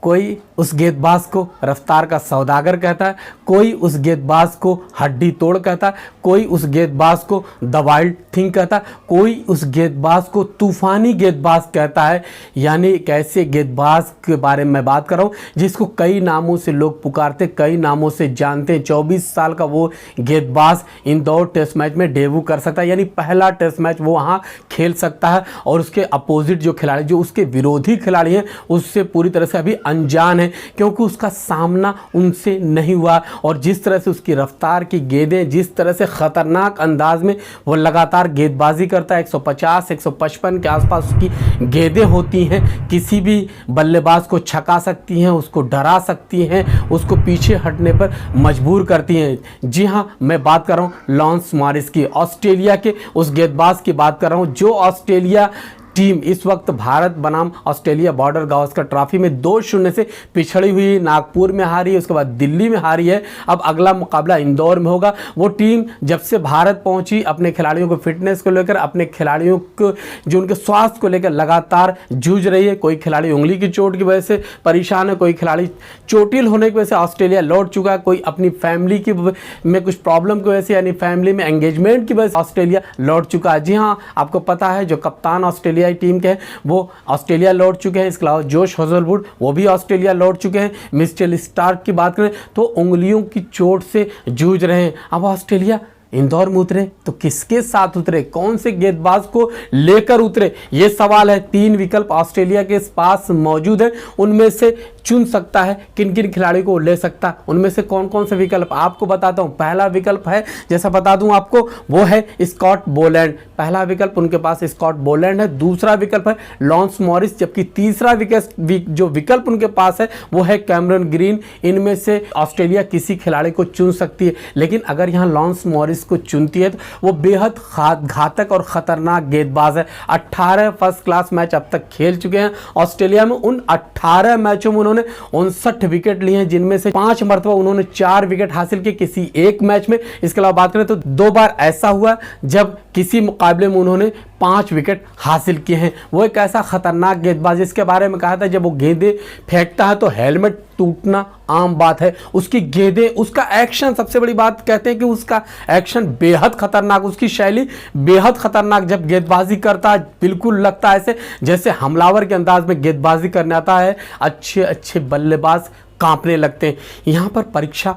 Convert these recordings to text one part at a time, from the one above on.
कोई उस गेंदबाज को रफ्तार का सौदागर कहता है, कोई उस गेंदबाज को हड्डी तोड़ कहता है, कोई उस गेंदबाज को द वाइल्ड थिंग कहता है, कोई उस गेंदबाज को तूफानी गेंदबाज कहता है। यानी एक ऐसे गेंदबाज के बारे में मैं बात कर रहा हूँ जिसको कई नामों से लोग पुकारते, कई नामों से जानते हैं। 24 साल का वो गेंदबाज इंदौर टेस्ट मैच में डेब्यू कर सकता है, यानी पहला टेस्ट मैच वो वहाँ खेल सकता है और उसके अपोजिट जो खिलाड़ी, जो उसके विरोधी खिलाड़ी हैं, उससे पूरी तरह से अभी अनजान है, क्योंकि उसका सामना उनसे नहीं हुआ। और जिस तरह से उसकी रफ्तार की गेंदें, जिस तरह से खतरनाक अंदाज में वो लगातार गेंदबाजी करता है, 150 155 के आसपास उसकी गेंदें होती हैं, किसी भी बल्लेबाज को छका सकती हैं, उसको डरा सकती हैं, उसको पीछे हटने पर मजबूर करती हैं। जी हाँ, मैं बात कर रहा हूँ लॉन्स मॉरिस की, ऑस्ट्रेलिया के उस गेंदबाज की बात कर रहा हूँ जो ऑस्ट्रेलिया टीम इस वक्त भारत बनाम ऑस्ट्रेलिया बॉर्डर गावस्कर ट्रॉफी में 2-0 से पिछड़ी हुई, नागपुर में हारी है, उसके बाद दिल्ली में हारी है। अब अगला मुकाबला इंदौर में होगा। वो टीम जब से भारत पहुंची, अपने खिलाड़ियों को फिटनेस को लेकर, अपने खिलाड़ियों को जो उनके स्वास्थ्य को लेकर लगातार जूझ रही है। कोई खिलाड़ी उंगली की चोट की वजह से परेशान है, कोई खिलाड़ी चोटिल होने की वजह से ऑस्ट्रेलिया लौट चुका है, कोई अपनी फैमिली की में कुछ प्रॉब्लम की वजह से, यानी फैमिली में एंगेजमेंट की वजह से ऑस्ट्रेलिया लौट चुका है। जी हाँ, आपको पता है जो कप्तान ऑस्ट्रेलिया टीम के वो ऑस्ट्रेलिया लौट चुके हैं। इसके अलावा जोश हेजलवुड वो भी ऑस्ट्रेलिया लौट चुके हैं। मिचेल स्टार्क की बात करें तो उंगलियों की चोट से जूझ रहे हैं। अब ऑस्ट्रेलिया इंदौर में उतरे तो किसके साथ उतरे, कौन से गेंदबाज को लेकर उतरे, ये सवाल है। 3 विकल्प ऑस्ट्रेलिया के पास मौजूद है, उनमें से चुन सकता है किन किन खिलाड़ियों को ले सकता है। उनमें से कौन कौन से विकल्प आपको बताता हूं। पहला विकल्प है, जैसा बता दूं आपको, वो है स्कॉट बोलैंड। पहला विकल्प उनके पास स्कॉट बोलैंड है। दूसरा विकल्प है लॉन्स मॉरिस, जबकि तीसरा जो विकल्प उनके पास है वो है कैमरन ग्रीन। इनमें से ऑस्ट्रेलिया किसी खिलाड़ी को चुन सकती है, लेकिन अगर यहाँ लॉन्स मॉरिस को चुनती है तो वो बेहद घातक और खतरनाक गेंदबाज है। 18 फर्स्ट क्लास मैच अब तक खेल चुके हैं ऑस्ट्रेलिया में। उन 18 मैचों में उन्होंने 59 विकेट लिए हैं, जिनमें से 5 मरतबा उन्होंने 4 विकेट हासिल किए किसी एक मैच में। इसके अलावा बात करें तो 2 बार ऐसा हुआ जब किसी मुकाबले में उन्होंने 5 विकेट हासिल किए हैं। वो एक ऐसा खतरनाक गेंदबाज, इसके बारे में कहा था जब वो गेंदें फेंकता है तो हेलमेट टूटना आम बात है। उसकी गेंदें, उसका एक्शन, सबसे बड़ी बात कहते हैं कि उसका एक्शन बेहद खतरनाक, उसकी शैली बेहद खतरनाक। जब गेंदबाजी करता है बिल्कुल लगता है ऐसे जैसे हमलावर के अंदाज में गेंदबाजी करने आता है। अच्छे अच्छे बल्लेबाज कांपने लगते हैं। यहाँ पर परीक्षा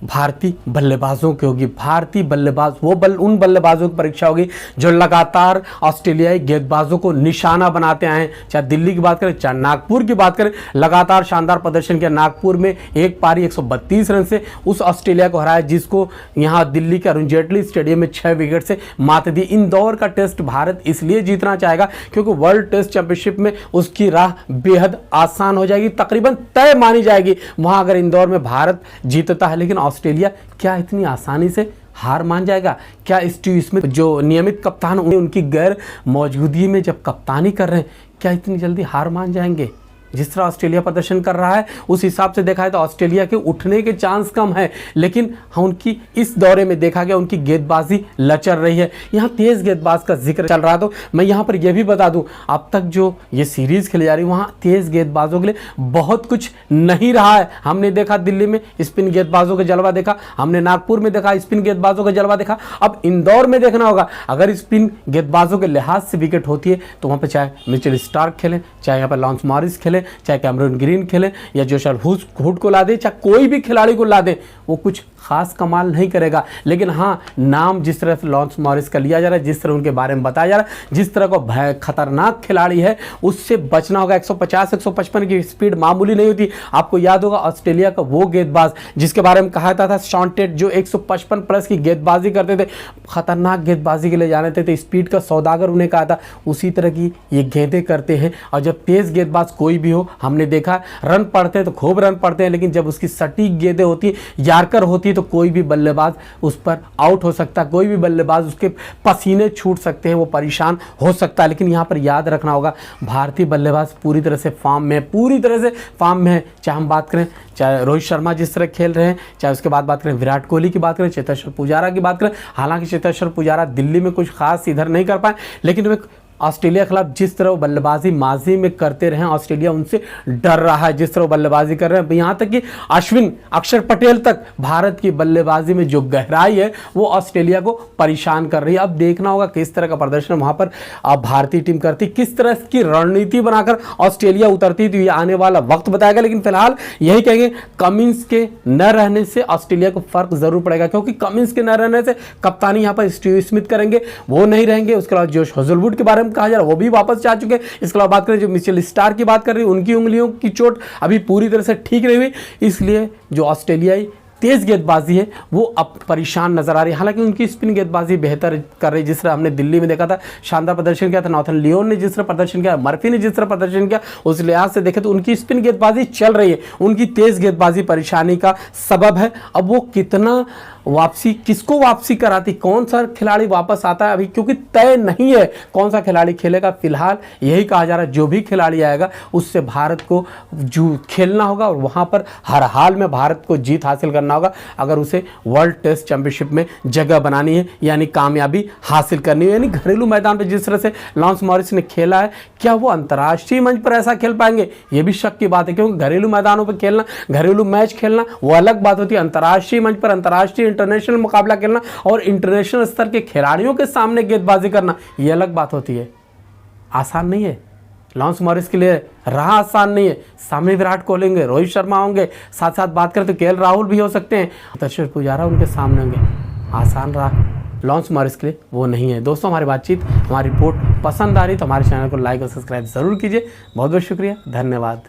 भारतीय बल्लेबाजों की होगी। भारतीय बल्लेबाज उन बल्लेबाजों की परीक्षा होगी जो लगातार ऑस्ट्रेलियाई गेंदबाजों को निशाना बनाते आए हैं। चाहे दिल्ली की बात करें, चाहे नागपुर की बात करें, लगातार शानदार प्रदर्शन किया। नागपुर में एक पारी 132 रन से उस ऑस्ट्रेलिया को हराया जिसको यहाँ दिल्ली के अरुण जेटली स्टेडियम में 6 विकेट से मात दी। इंदौर का टेस्ट भारत इसलिए जीतना चाहेगा क्योंकि वर्ल्ड टेस्ट चैंपियनशिप में उसकी राह बेहद आसान हो जाएगी, तकरीबन तय मानी जाएगी वहां अगर इंदौर में भारत जीतता है। लेकिन ऑस्ट्रेलिया क्या इतनी आसानी से हार मान जाएगा? क्या स्टीव स्मिथ जो नियमित कप्तान उनकी गैर मौजूदगी में जब कप्तानी कर रहे हैं, क्या इतनी जल्दी हार मान जाएंगे? जिस तरह ऑस्ट्रेलिया प्रदर्शन कर रहा है उस हिसाब से देखा है तो ऑस्ट्रेलिया के उठने के चांस कम है। लेकिन उनकी इस दौरे में देखा गया उनकी गेंदबाजी लचर रही है। यहाँ तेज गेंदबाज का जिक्र चल रहा है तो मैं यहाँ पर यह भी बता दूं, अब तक जो ये सीरीज खेली जा रही है वहाँ तेज गेंदबाजों के लिए बहुत कुछ नहीं रहा है। हमने देखा दिल्ली में स्पिन गेंदबाजों का जलवा देखा, हमने नागपुर में देखा स्पिन गेंदबाजों का जलवा देखा, अब इंदौर में देखना होगा। अगर स्पिन गेंदबाजों के लिहाज से विकेट होती है तो वहाँ पर चाहे मिचेल स्टार्क खेलें, चाहे यहाँ पर लॉन्स मॉरिस खेलें, चाहे कैमरन ग्रीन खेले या जोश हेजलवुड को ला दे, चाहे कोई भी खिलाड़ी को ला दे, वो कुछ खास कमाल नहीं करेगा। लेकिन हाँ, नाम जिस तरह से लॉन्स मॉरिस का लिया जा रहा है, जिस तरह उनके बारे में बताया जा रहा है, जिस तरह का खतरनाक खिलाड़ी है, उससे बचना होगा। 150 155 की स्पीड मामूली नहीं होती। आपको याद होगा ऑस्ट्रेलिया का वो गेंदबाज जिसके बारे में कहा था शॉन टेट, जो 155 प्लस की गेंदबाजी करते थे, खतरनाक गेंदबाजी के लिए जाने थे, स्पीड का सौदागर उन्हें कहा था। उसी तरह की ये गेंदें करते हैं। और जब तेज गेंदबाज कोई भी हो, हमने देखा रन पड़ते हैं तो खूब रन पड़ते हैं, लेकिन जब उसकी सटीक गेंदें होती है, यार्कर होती है, तो कोई भी बल्लेबाज उस पर आउट हो सकता है, कोई भी बल्लेबाज उसके पसीने छूट सकते हैं, वो परेशान हो सकता है। लेकिन यहाँ पर याद रखना होगा भारतीय बल्लेबाज पूरी तरह से फॉर्म में है। चाहे हम बात करें, चाहे रोहित शर्मा जिस तरह खेल रहे हैं, चाहे उसके बाद बात करें विराट कोहली की बात करें, चेतेश्वर पुजारा की बात करें। हालांकि चेतेश्वर पुजारा दिल्ली में कुछ खास इधर नहीं कर पाए, लेकिन वे ऑस्ट्रेलिया के खिलाफ जिस तरह वो बल्लेबाजी माजी में करते रहे, ऑस्ट्रेलिया उनसे डर रहा है जिस तरह वो बल्लेबाजी कर रहे हैं। यहाँ तक कि अश्विन, अक्षर पटेल तक भारत की बल्लेबाजी में जो गहराई है वो ऑस्ट्रेलिया को परेशान कर रही है। अब देखना होगा किस तरह का प्रदर्शन वहाँ पर भारतीय टीम करती, किस तरह की रणनीति बनाकर ऑस्ट्रेलिया उतरती, तो ये आने वाला वक्त बताएगा। लेकिन फिलहाल यही कहेंगे, कमिंस के न रहने से ऑस्ट्रेलिया को फर्क जरूर पड़ेगा, क्योंकि कमिंस के न रहने से कप्तानी यहाँ पर स्टीव स्मिथ करेंगे, वो नहीं रहेंगे। उसके बाद जोश हेजलवुड के बारे में कहा जा रहा है वो भी वापस जा चुके हैं। इसके अलावा बात करें जो मिचेल स्टार्क की बात कर रही है, उनकी उंगलियों की चोट अभी पूरी तरह से ठीक नहीं हुई, इसलिए जो ऑस्ट्रेलियाई तेज गेंदबाजी है वो अब परेशान नजर आ रही है। हालांकि उनकी स्पिन गेंदबाजी बेहतर कर रही, जिस तरह हमने दिल्ली में देखा था शानदार प्रदर्शन किया था, नॉर्थन लियोन ने जिस तरह प्रदर्शन किया, मर्फी ने जिस तरह प्रदर्शन किया, उस लिहाज से देखें तो उनकी स्पिन गेंदबाजी चल रही है, उनकी तेज गेंदबाजी परेशानी का सबब है। अब वो कितना वापसी, किसको वापसी कराती, कौन सा खिलाड़ी वापस आता है अभी, क्योंकि तय नहीं है कौन सा खिलाड़ी खेलेगा। फिलहाल यही कहा जा रहा है जो भी खिलाड़ी आएगा उससे भारत को खेलना होगा और वहां पर हर हाल में भारत को जीत हासिल करना होगा अगर उसे वर्ल्ड टेस्ट चैंपियनशिप में जगह बनानी है, यानी कामयाबी हासिल करनी है। यानी घरेलू मैदान पर जिस तरह से लॉन्स मॉरिस ने खेला है, क्या वो अंतर्राष्ट्रीय मंच पर ऐसा खेल पाएंगे, ये भी शक की बात है, क्योंकि घरेलू मैदानों पर खेलना, घरेलू मैच खेलना वो अलग बात होती है, अंतर्राष्ट्रीय मंच पर अंतर्राष्ट्रीय इंटरनेशनल मुकाबला खेलना और इंटरनेशनल स्तर के खिलाड़ियों के सामने गेंदबाजी करना ये अलग बात होती है। आसान नहीं है, लॉन्स मॉरिस के लिए रहा आसान नहीं है। सामने विराट कोहली होंगे, रोहित शर्मा होंगे, साथ साथ बात करें तो केएल राहुल भी हो सकते हैं, दर्शक पुजारा उनके सामने होंगे। आसान रहा लॉन्स मॉरिस के लिए वो नहीं है। दोस्तों, हमारी बातचीत, हमारी रिपोर्ट पसंद आ रही तो हमारे चैनल को लाइक और सब्सक्राइब जरूर कीजिए। बहुत बहुत शुक्रिया, धन्यवाद।